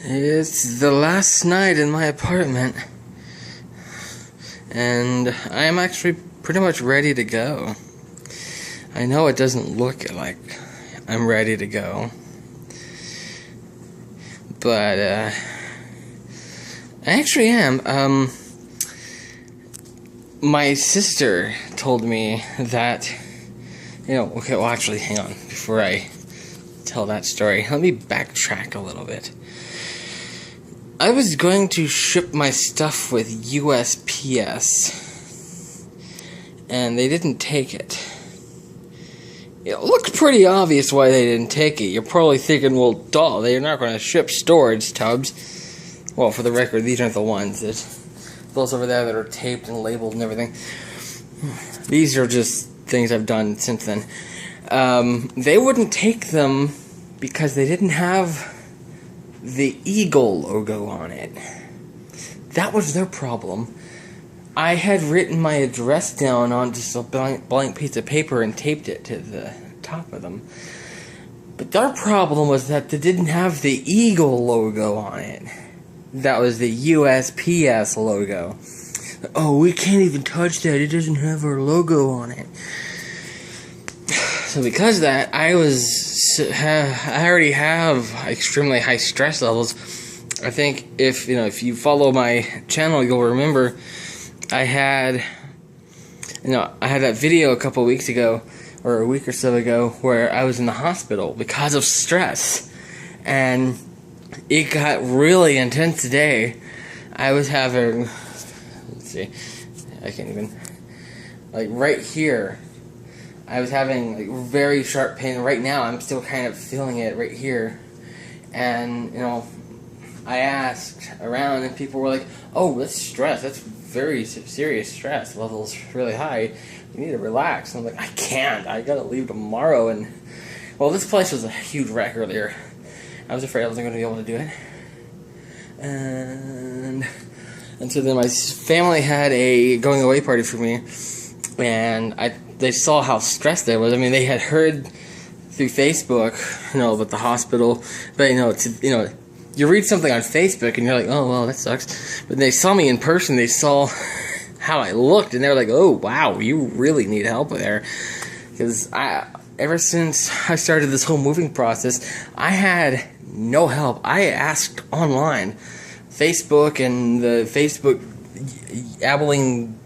It's the last night in my apartment, and I am actually pretty much ready to go. I know it doesn't look like I'm ready to go, but I actually am. My sister told me that, okay, well actually, hang on, before I tell that story, let me backtrack a little bit. I was going to ship my stuff with USPS, and they didn't take it. It looked pretty obvious why they didn't take it. You're probably thinking, well, duh, they're not going to ship storage tubs. Well, for the record, these aren't the ones. Those over there that are taped and labeled and everything. These are just things I've done since then. They wouldn't take them because they didn't have the eagle logo on it. That was their problem. I had written my address down on just a blank piece of paper and taped it to the top of them. But their problem was that they didn't have the eagle logo on it. That was the USPS logo. Oh, we can't even touch that. It doesn't have our logo on it. So because of that, I already have extremely high stress levels. I think if you follow my channel, you'll remember I had that video a couple weeks ago, or a week or so ago, where I was in the hospital because of stress, and it got really intense today. I was having, let's see, I can't even, right here, I was having very sharp pain. Right now, I'm still kind of feeling it right here. And, I asked around, and people were like, oh, that's stress. That's very serious stress. Level's really high. You need to relax. And I'm like, I can't. I gotta leave tomorrow. And, well, this place was a huge wreck earlier. I was afraid I wasn't going to be able to do it. And so then my family had a going away party for me. And they saw how stressed I was. I mean, they had heard through Facebook, about the hospital. But, you read something on Facebook and you're like, oh, well, that sucks. But they saw me in person. They saw how I looked. And they were like, oh, wow, you really need help there. Because ever since I started this whole moving process, I had no help. I asked online. Facebook and the Facebook Abilene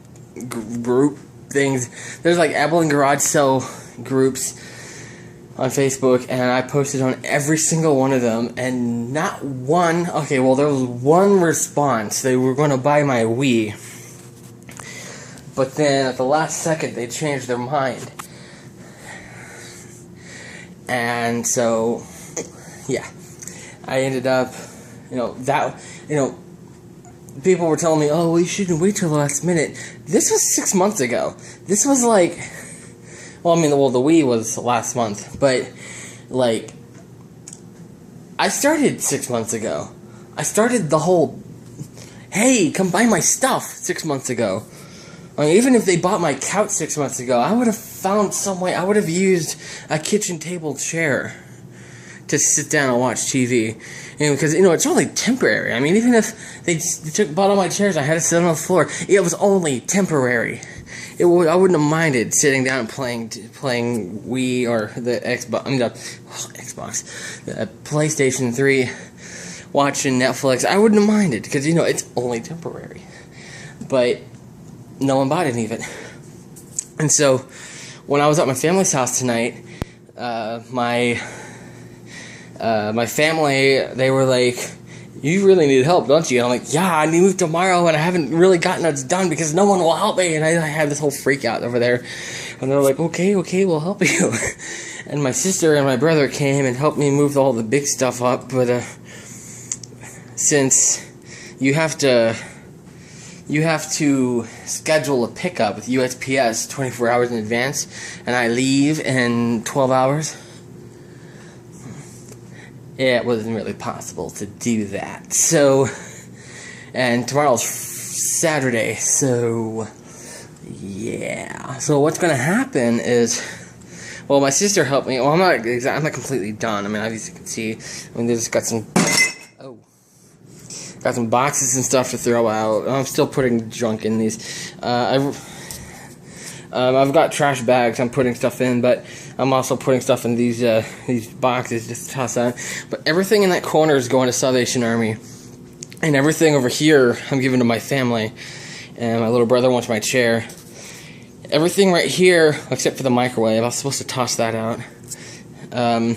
group things. There's Abilene garage sale groups on Facebook, and I posted on every single one of them, and not one, okay, well, there was one response. They were going to buy my Wii, but then at the last second, they changed their mind. And so, yeah, I ended up, people were telling me, oh, we shouldn't wait till the last minute. This was 6 months ago. This was the Wii was last month, but, I started 6 months ago. I started the whole, hey, come buy my stuff 6 months ago. I mean, even if they bought my couch 6 months ago, I would have found some way. I would have used a kitchen table chair to sit down and watch TV. Because, it's only temporary. I mean, even if they bought all my chairs, I had to sit on the floor. It was only temporary. I wouldn't have minded sitting down and playing Wii or the Xbox, the PlayStation 3, watching Netflix. I wouldn't have minded because, it's only temporary. But no one bought any of it. And so, when I was at my family's house tonight, my family, they were like, you really need help, don't you? And I'm like, yeah, I need to move tomorrow, and I haven't really gotten it done because no one will help me. And I had this whole freak out over there. And they're like, okay, we'll help you. And my sister and my brother came and helped me move all the big stuff up. But since you have to schedule a pickup with USPS 24 hours in advance, and I leave in 12 hours, it wasn't really possible to do that. So, and tomorrow's Saturday, so, yeah. So what's going to happen is, well, my sister helped me. Well, I'm not completely done. I mean, as you can see, I mean, there's got some, oh, Got some boxes and stuff to throw out. I'm still putting junk in these. I've got trash bags I'm putting stuff in, but I'm also putting stuff in these boxes just to toss out. But everything in that corner is going to Salvation Army. And everything over here I'm giving to my family. And my little brother wants my chair. Everything right here, except for the microwave, I was supposed to toss that out. I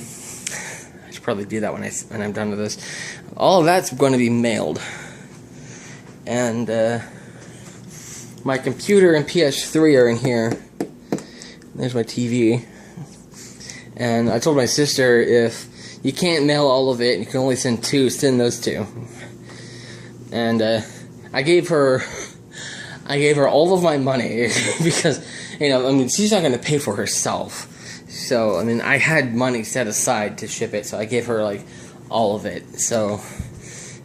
should probably do that when I'm done with this. All of that's going to be mailed. And my computer and PS3 are in here. There's my TV. And I told my sister, if you can't mail all of it, you can only send two, send those two. And I gave her all of my money because, you know, I mean, she's not going to pay for herself. So, I mean, I had money set aside to ship it, so I gave her, like, all of it. So,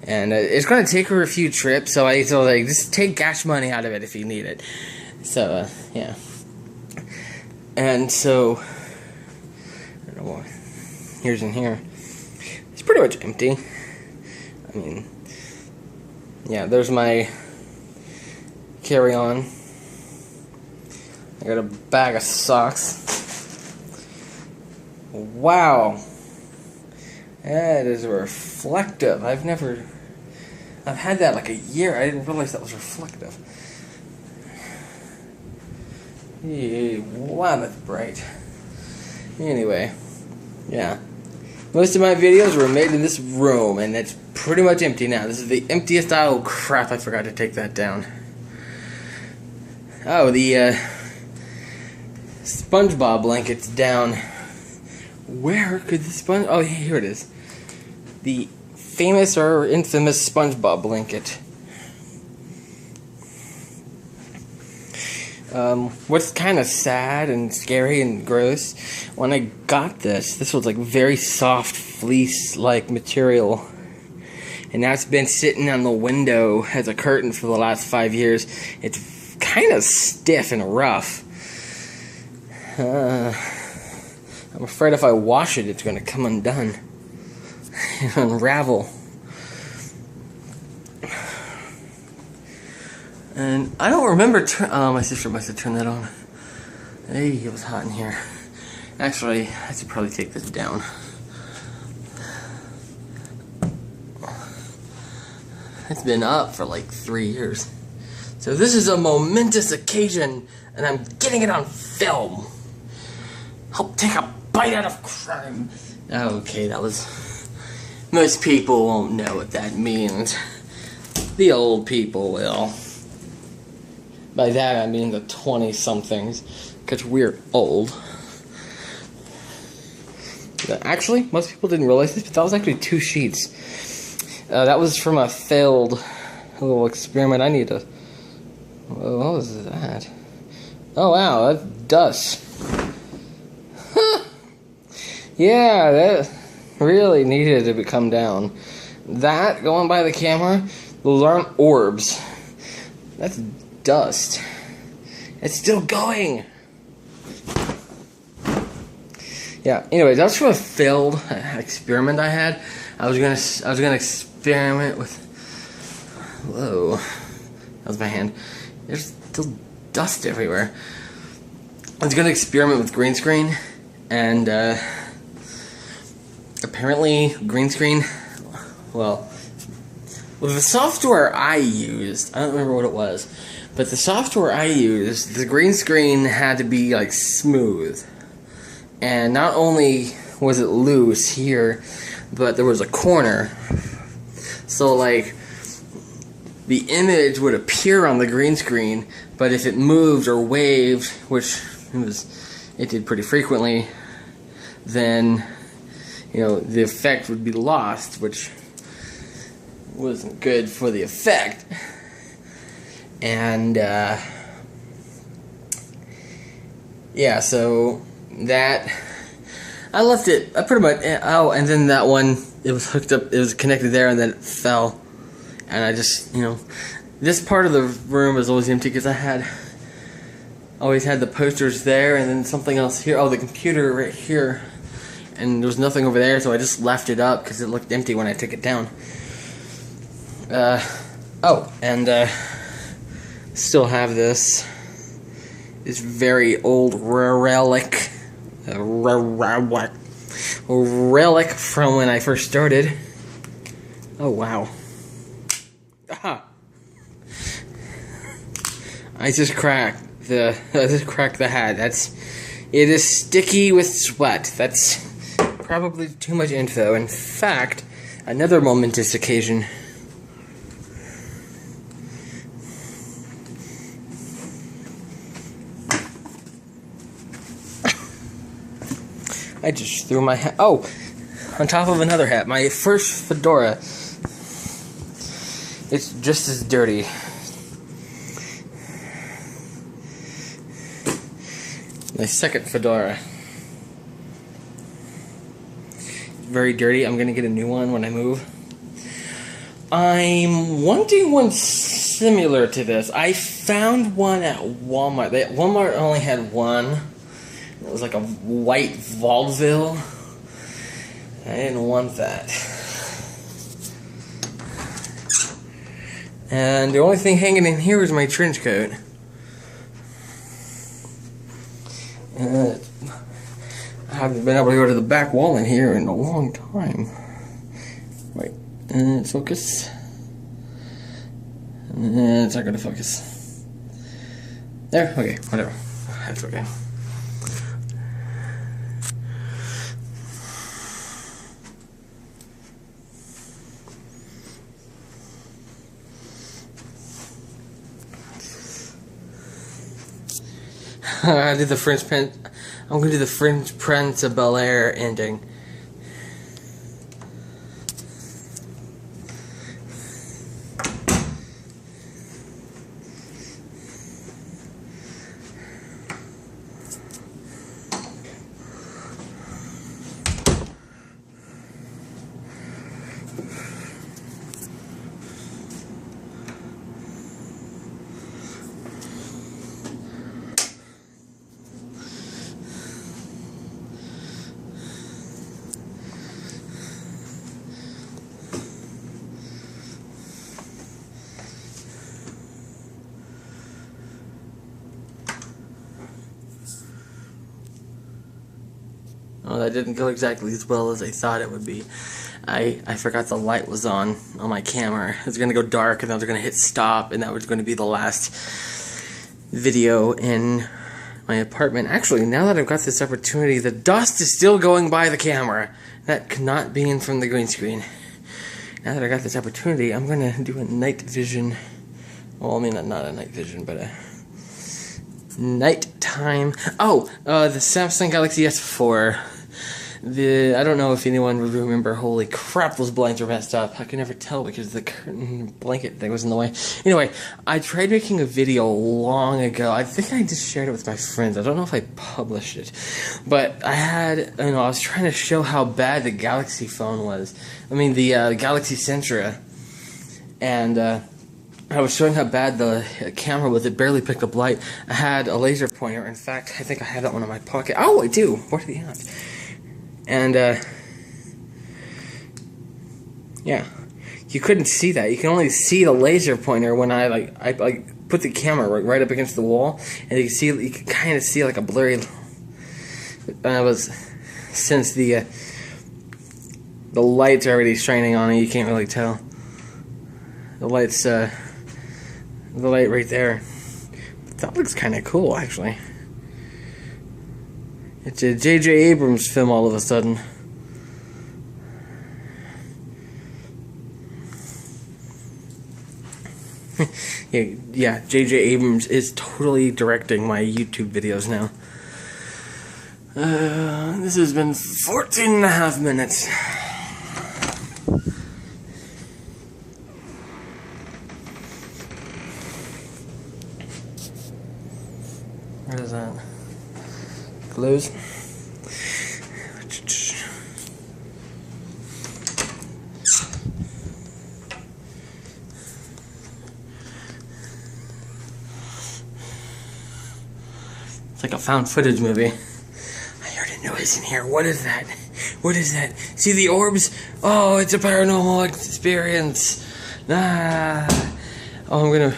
and it's going to take her a few trips, so I told her, like, just take cash money out of it if you need it. So, yeah. And so, I don't know what, here's in here. It's pretty much empty. I mean, yeah, there's my carry-on. I got a bag of socks. Wow. That is reflective. I've had that like a year. I didn't realize that was reflective. Wow, that's bright. Anyway, yeah. Most of my videos were made in this room, and it's pretty much empty now. This is the emptiest. Oh crap, I forgot to take that down. Oh, the SpongeBob blanket's down. Where could the sponge... Oh, here it is. The famous or infamous SpongeBob blanket. What's kind of sad and scary and gross, when I got this was like very soft fleece-like material. And now it's been sitting on the window as a curtain for the last 5 years. It's kind of stiff and rough. I'm afraid if I wash it, it's going to come undone and unravel. And I don't remember. My sister must have turned that on. Hey, it was hot in here. Actually, I should probably take this down. It's been up for like 3 years. So this is a momentous occasion, and I'm getting it on film. I'll take a bite out of crime. Okay, that was... Most people won't know what that means. The old people will. By that I mean the 20-somethings, because we're old. Actually, most people didn't realize this, but that was actually 2 sheets. That was from a failed little experiment. I need to... What was that? Oh wow, that's dust. Yeah, that really needed to come down. That, going by the camera, those aren't orbs. That's dust. It's still going. Yeah, anyways, that's from a failed experiment I had. I was gonna experiment with... Whoa. That was my hand. There's still dust everywhere. I was gonna experiment with green screen, and apparently green screen, well, with the software I used, I don't remember what it was, but the software I used, the green screen had to be like smooth. And not only was it loose here, but there was a corner. So like the image would appear on the green screen, but if it moved or waved, which it did pretty frequently, then you know the effect would be lost, which wasn't good for the effect. And yeah, so that I left it. I pretty much. Oh, and then that one, it was hooked up. It was connected there, and then it fell. And I just, you know, this part of the room was always empty because I always had the posters there, and then something else here. Oh, the computer right here, and there was nothing over there, so I just left it up because it looked empty when I took it down. Still have this very old relic from when I first started. Oh wow. Aha. I just cracked the hat. It is sticky with sweat. That's probably too much info. In fact, another momentous occasion. I just threw my hat. Oh, on top of another hat. My first fedora. It's just as dirty. My second fedora. Very dirty. I'm gonna get a new one when I move. I'm wanting one similar to this. I found one at Walmart. Walmart only had one. It was like a white vaudeville. I didn't want that. And the only thing hanging in here is my trench coat. I haven't been able to go to the back wall in here in a long time. Wait, focus. It's not going to focus. There? Okay, whatever. That's okay. I did the French Prince. I'm gonna do the French Prince of Bel-Air ending. Well, that didn't go exactly as well as I thought it would be. I forgot the light was on my camera. It was going to go dark, and then I was going to hit stop, and that was going to be the last video in my apartment. Actually, now that I've got this opportunity, the dust is still going by the camera. That could not be in from the green screen. Now that I got this opportunity, I'm going to do a night vision. Well, I mean, not a night vision, but a nighttime. Oh, the Samsung Galaxy S4. I don't know if anyone would remember. Holy crap, those blinds are messed up. I can never tell because the curtain blanket thing was in the way. Anyway, I tried making a video long ago. I think I just shared it with my friends. I don't know if I published it. But I was trying to show how bad the Galaxy phone was. I mean, the Galaxy Sentra. And, I was showing how bad the camera was. It barely picked up light. I had a laser pointer. In fact, I think I had that one in my pocket. Oh, I do. What do you have? And, yeah. You couldn't see that. You can only see the laser pointer when I put the camera right up against the wall. And you can kind of see like a blurry... since the light's already shining on it, you can't really tell. The light's, the light right there. But that looks kind of cool, actually. It's a J.J. Abrams film all of a sudden. yeah, J.J. Abrams is totally directing my YouTube videos now. This has been 14.5 minutes. What is that? Close. It's like a found footage movie. I heard a noise in here. What is that? What is that? See the orbs? Oh, it's a paranormal experience. Oh, I'm gonna,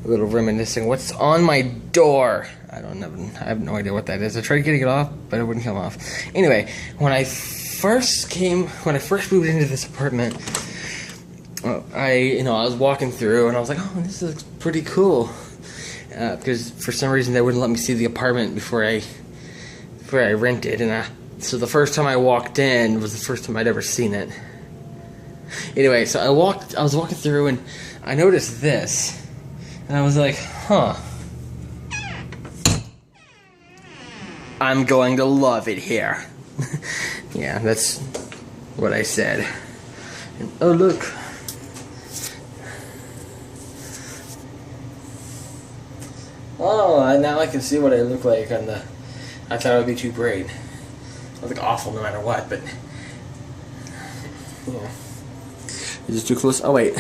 a little reminiscing. What's on my door? I have no idea what that is. I tried getting it off, but it wouldn't come off. Anyway, when I first moved into this apartment, I was walking through and I was like, oh, this looks pretty cool. Because for some reason they wouldn't let me see the apartment before I rented, and so the first time I walked in was the first time I'd ever seen it. Anyway, so I was walking through and I noticed this, and I was like, huh, I'm going to love it here. Yeah, that's what I said. And, oh, look. Oh, now I can see what I look like on the... I thought it would be too bright. I look awful no matter what, but... Yeah. Is it too close? Oh, wait.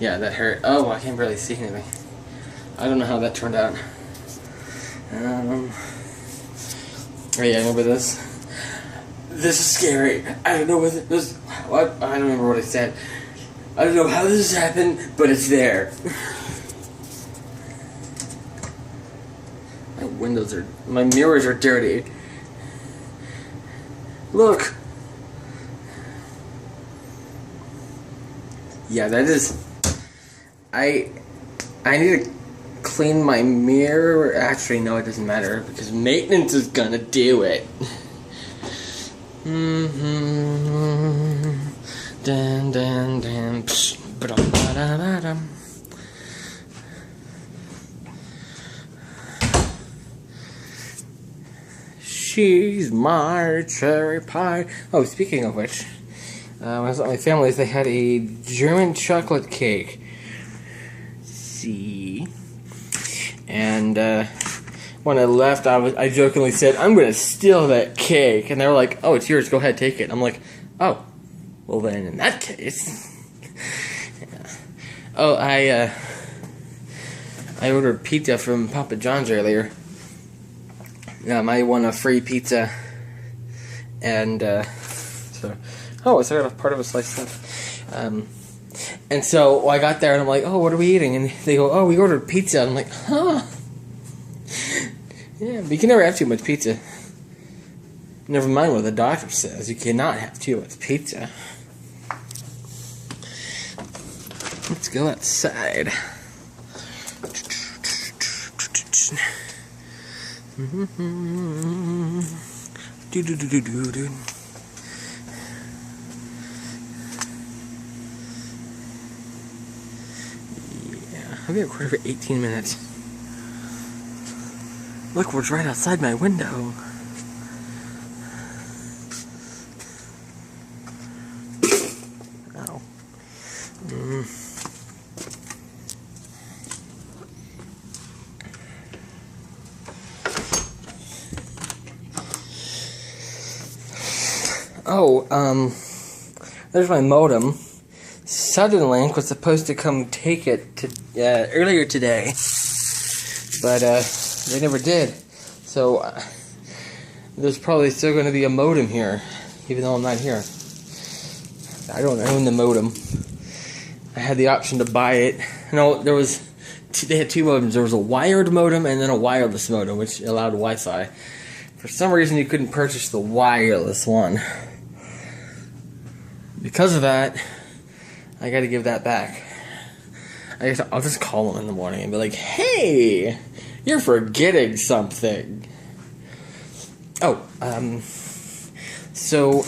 Yeah, that hurt. Oh, I can't barely see anything. I don't know how that turned out. Oh, yeah, remember this? This is scary. I don't know what what? I don't remember what I said. I don't know how this happened, but it's there. My mirrors are dirty. Look. Yeah, that is... I need to clean my mirror. Actually, no, it doesn't matter, because maintenance is gonna do it. Dun, dun, dun. Psh, ba-dum, ba-dum, ba-dum. She's my cherry pie. Oh, speaking of which, when I was at my family's, they had a German chocolate cake. See? And when I left, I jokingly said, I'm going to steal that cake. And they were like, oh, it's yours. Go ahead, take it. I'm like, oh, well then, in that case. Yeah. Oh, I ordered pizza from Papa John's earlier. I won a free pizza. And, so I got a part of a slice left. And so I got there and I'm like, oh, what are we eating? And they go, oh, we ordered pizza. I'm like, huh? Yeah, but you can never have too much pizza. Never mind what the doctor says. You cannot have too much pizza. Let's go outside. Do. I've been recording for 18 minutes. Look, we're right outside my window. Ow. There's my modem. Suddenlink was supposed to come take it earlier today, but they never did. So there's probably still going to be a modem here, even though I'm not here. I don't own the modem. I had the option to buy it. No, they had two modems. There was a wired modem and then a wireless modem, which allowed Wi-Fi. For some reason, you couldn't purchase the wireless one. Because of that, I gotta give that back. I'll just call them in the morning and be like, hey, you're forgetting something. Oh, so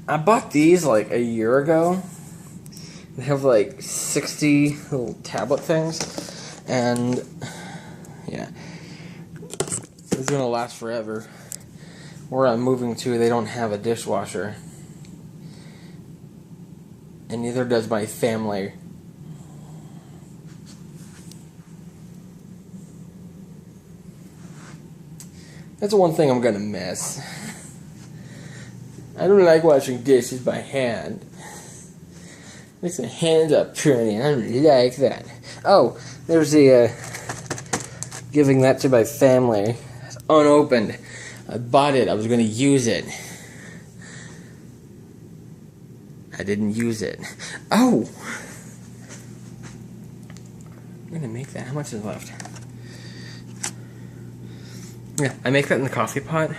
I bought these like a year ago. They have like 60 little tablet things, and yeah, it's gonna last forever. Where I'm moving to, they don't have a dishwasher. And neither does my family. That's the one thing I'm gonna miss. I don't like washing dishes by hand. Makes my hands up pretty. I don't like that. Oh, there's the giving that to my family. unopened. I bought it. I was going to use it. I didn't use it. Oh! I'm going to make that. How much is left? Yeah, I make that in the coffee pot.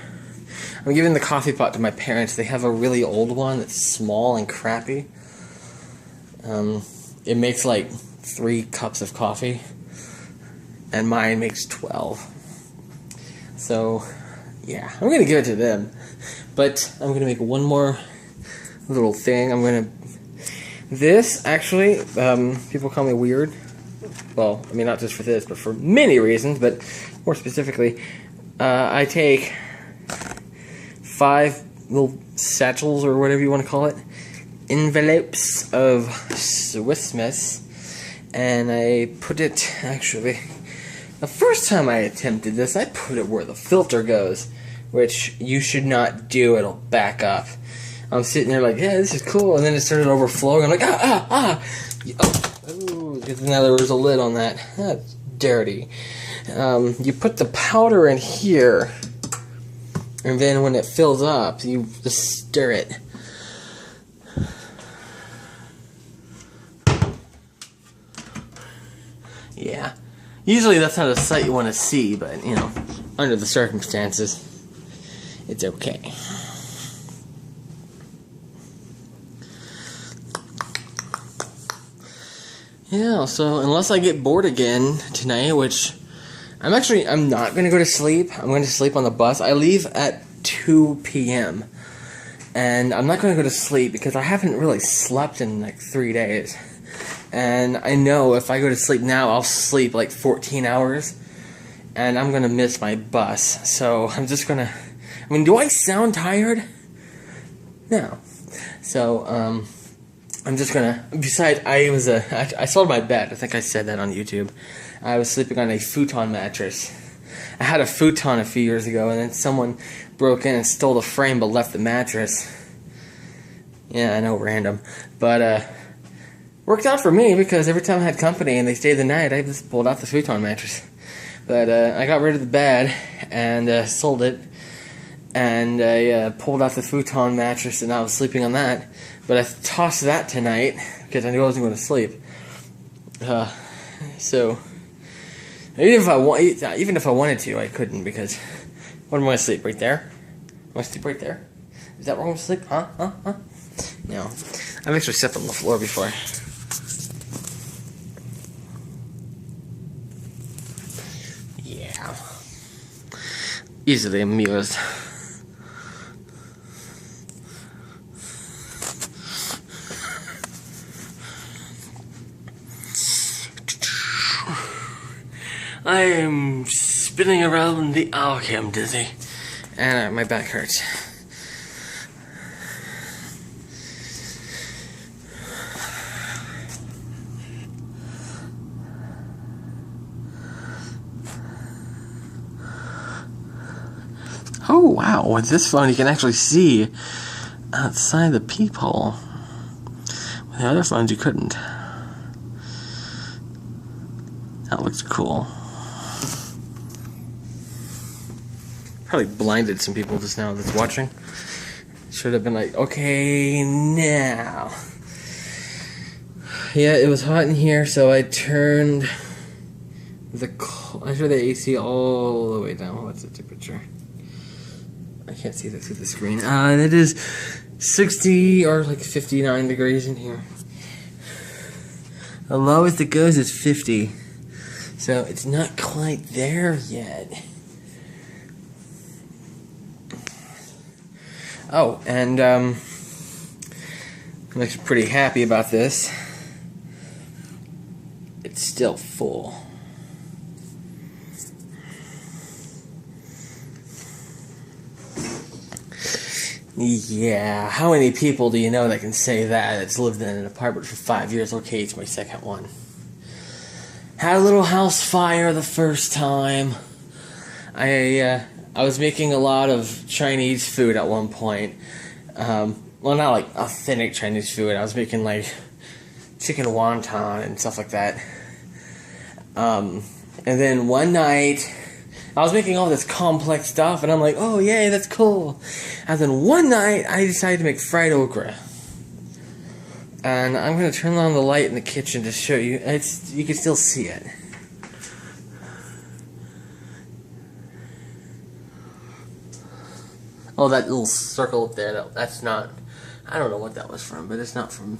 I'm giving the coffee pot to my parents. They have a really old one that's small and crappy. It makes like 3 cups of coffee, and mine makes 12. So, yeah, I'm gonna give it to them. But I'm gonna make one more little thing. This actually, people call me weird. Well, I mean, not just for this, but for many reasons. But more specifically, I take 5 little satchels, or whatever you want to call it, envelopes of Swiss Miss, and I put it, actually, the first time I attempted this, I put it where the filter goes, which you should not do. It'll back up. I'm sitting there like, yeah, this is cool, and then it started overflowing. I'm like, because now there was a lid on that. That's dirty. You put the powder in here, and then when it fills up, you just stir it. Yeah. Usually that's not a sight you want to see, but, you know, under the circumstances, it's okay. Yeah, so unless I get bored again tonight, which I'm not going to go to sleep. I'm going to sleep on the bus. I leave at 2 p.m. And I'm not going to go to sleep because I haven't really slept in like 3 days. And I know if I go to sleep now, I'll sleep like 14 hours. And I'm going to miss my bus. So I'm just going to... I mean, do I sound tired? No. So, I'm just going to... Besides, I sold my bed. I think I said that on YouTube. I was sleeping on a futon mattress. I had a futon a few years ago, and then someone broke in and stole the frame but left the mattress. Yeah, I know, random. But, worked out for me because every time I had company and they stayed the night, I just pulled out the futon mattress. But I got rid of the bed and sold it, and I pulled out the futon mattress and I was sleeping on that. But I tossed that tonight because I knew I wasn't going to sleep. So even if I wanted to, I couldn't, because what am I going to sleep right there? Am I going to sleep right there? Is that where I'm going to sleep? Huh? No, I've actually slept on the floor before. Yeah. Easily amused. I am spinning around the... Oh, okay, I'm dizzy. And my back hurts. Oh, wow. With this phone, you can actually see outside the peephole. With the other phones, you couldn't. That looks cool. Probably blinded some people just now that's watching. Should have been like, okay, now. Yeah, it was hot in here, so I turned the AC all the way down. What's the temperature? I can't see that through the screen. And it is 60 or like 59 degrees in here. The lowest it goes is 50. So it's not quite there yet. Oh, and I'm actually pretty happy about this. It's still full. Yeah, how many people do you know that can say that? That's lived in an apartment for 5 years. Okay, it's my second one. Had a little house fire the first time. I was making a lot of Chinese food at one point. Well, not like authentic Chinese food. I was making like chicken wonton and stuff like that. And then one night, I was making all this complex stuff, and I'm like, oh, yay, that's cool. And then one night, I decided to make fried okra. And I'm going to turn on the light in the kitchen to show you. You can still see it. Oh, that little circle up there, that's not... I don't know what that was from, but it's not from...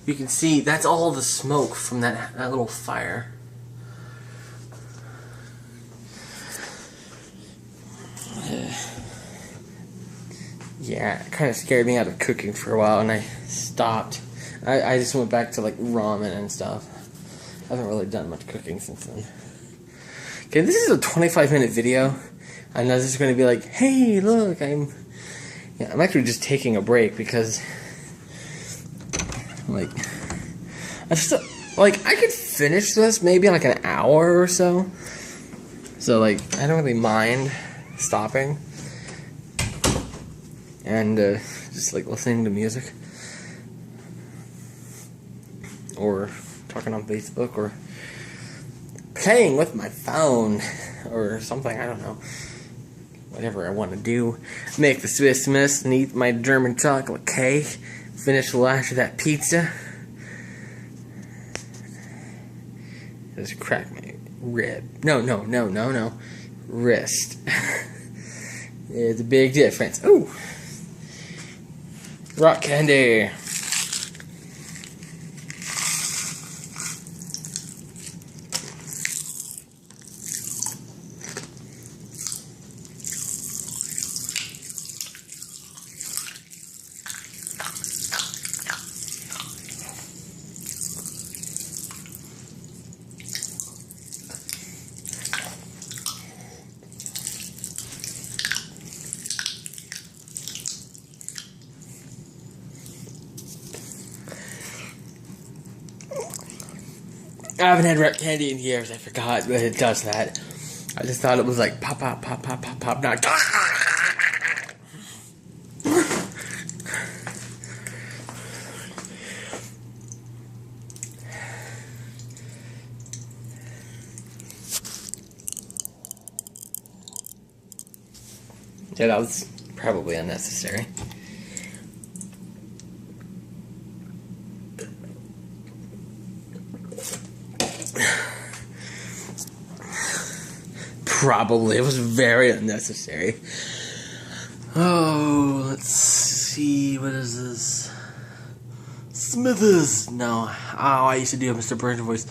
You can see, that's all the smoke from that little fire. Yeah, it kind of scared me out of cooking for a while, and I stopped. I just went back to, like, ramen and stuff. I haven't really done much cooking since then. Okay, this is a 25-minute video. I know this is going to be like, hey, look, I'm actually just taking a break because, like, I could finish this maybe in, like, an hour or so. So, like, I don't really mind stopping and just, like, listening to music or talking on Facebook or playing with my phone or something, I don't know. Whatever I want to do. Make the Swiss Miss and eat my German chocolate cake. Finish the last of that pizza. Just crack my rib. No. Wrist. There's a big difference. Ooh. Rock candy. I haven't had rock candy in years. I forgot that it does that. I just thought it was like pop, pop, pop, pop, pop, pop, not. Yeah, that was probably unnecessary. Probably. It was very unnecessary. Oh, let's see. What is this? Smithers. No. Oh, I used to do a Mr. Burns voice.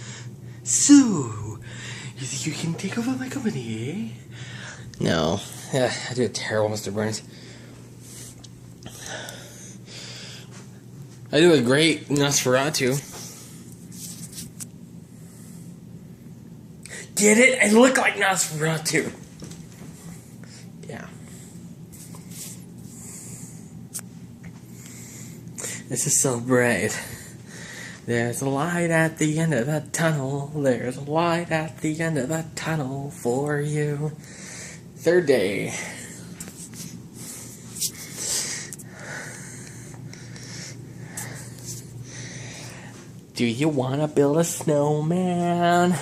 So, you think you can take over my company, eh? No. Yeah, I do a terrible Mr. Burns. I do a great Nosferatu. Get it? I look like Nosferatu. Yeah. This is so bright. There's a light at the end of the tunnel. There's a light at the end of the tunnel for you. Third day. Do you want to build a snowman?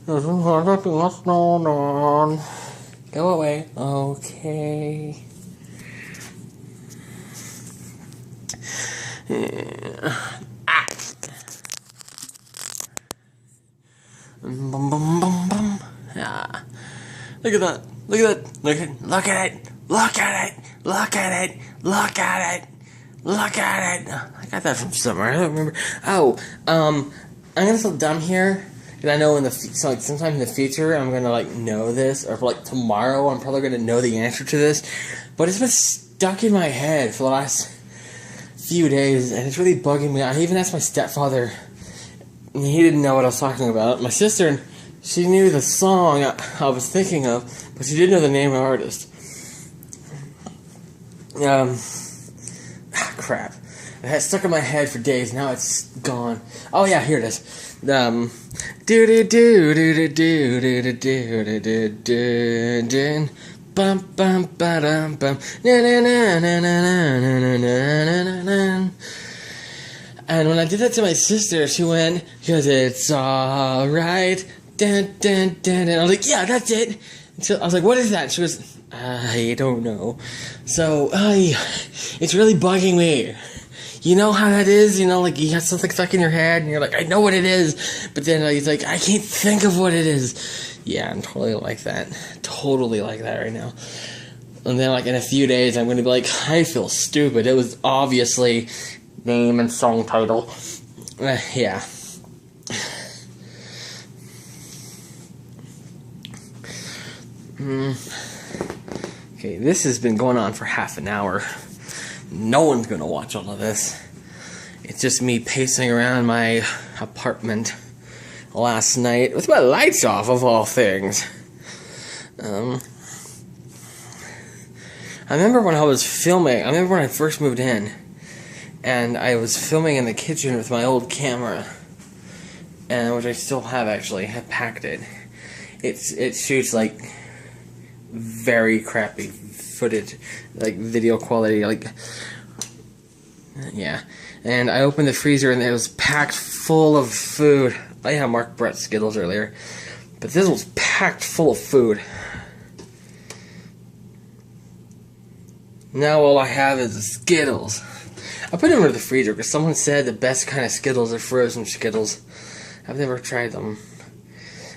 Go away. Okay. Ah. Bum, bum, bum, bum. Yeah. Look at that. Look at that. Look at it. Look at it. Look at it. Look at it. Look at it. Look at it. I got that from somewhere. I don't remember. Oh, I'm gonna feel dumb here. And I know sometime in the future I'm gonna like know this, or like tomorrow I'm probably gonna know the answer to this. But it's been stuck in my head for the last few days, and it's really bugging me. I even asked my stepfather, and he didn't know what I was talking about. My sister, she knew the song I was thinking of, but she didn't know the name of the artist. Crap. It had stuck in my head for days. Now it's gone. Oh yeah, here it is. Do do do do do do do do do do do do bum bum ba dum bum na na na na na na na na na. And when I did that to my sister, she went, 'cause it's alright. dun, dun, dun. And I was like, yeah, that's it. And so I was like, what is that? And she goes, I don't know. So, it's really bugging me. You know how that is? You know, like, you have something stuck in your head, and you're like, I know what it is. But then he's like, I can't think of what it is. Yeah, I'm totally like that. Totally like that right now. And then, like, in a few days, I'm going to be like, I feel stupid. It was obviously name and song title. Yeah. Okay, this has been going on for half an hour. No one's gonna watch all of this. It's just me pacing around my apartment last night with my lights off, of all things. I remember when I was filming, I remember when I first moved in, and I was filming in the kitchen with my old camera, and which I still have actually. I packed it. It shoots like very crappy footage, like video quality, like, yeah. And I opened the freezer and it was packed full of food. I had Mark Brett Skittles earlier, but this was packed full of food. Now all I have is the Skittles. I put them in the freezer because someone said the best kind of Skittles are frozen Skittles. I've never tried them.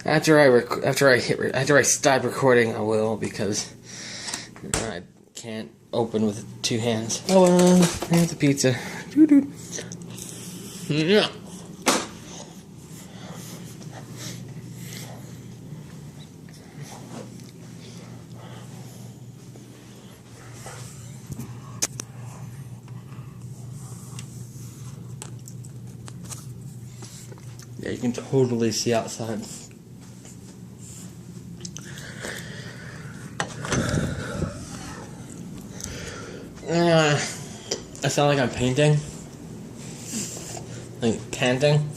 After I stop recording, I will, because I can't open with 2 hands. Oh, there's the pizza. Yeah. Yeah, you can totally see outside. I sound like I'm painting, like panting.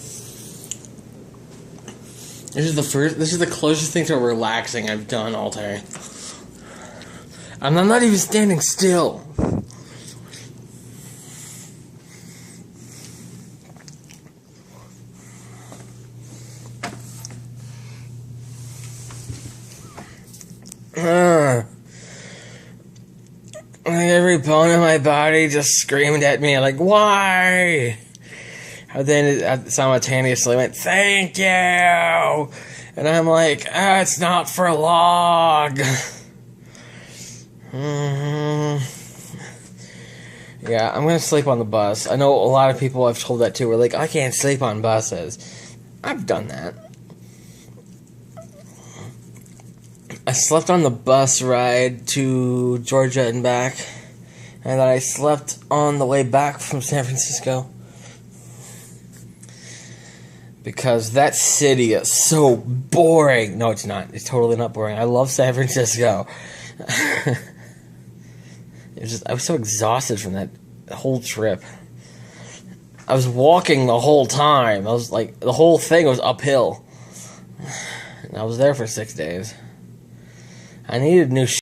This is the closest thing to relaxing I've done all day. And I'm not even standing still. Like every bone in my body just screamed at me, like, why? And then it simultaneously went, thank you! And I'm like, it's not for long. Yeah, I'm gonna sleep on the bus. I know a lot of people I've told that to were like, I can't sleep on buses. I've done that. I slept on the bus ride to Georgia and back, and then I slept on the way back from San Francisco. Because that city is so boring. No, it's not. It's totally not boring. I love San Francisco. I was so exhausted from that whole trip. I was walking the whole time. I was like, the whole thing was uphill. And I was there for 6 days. I needed new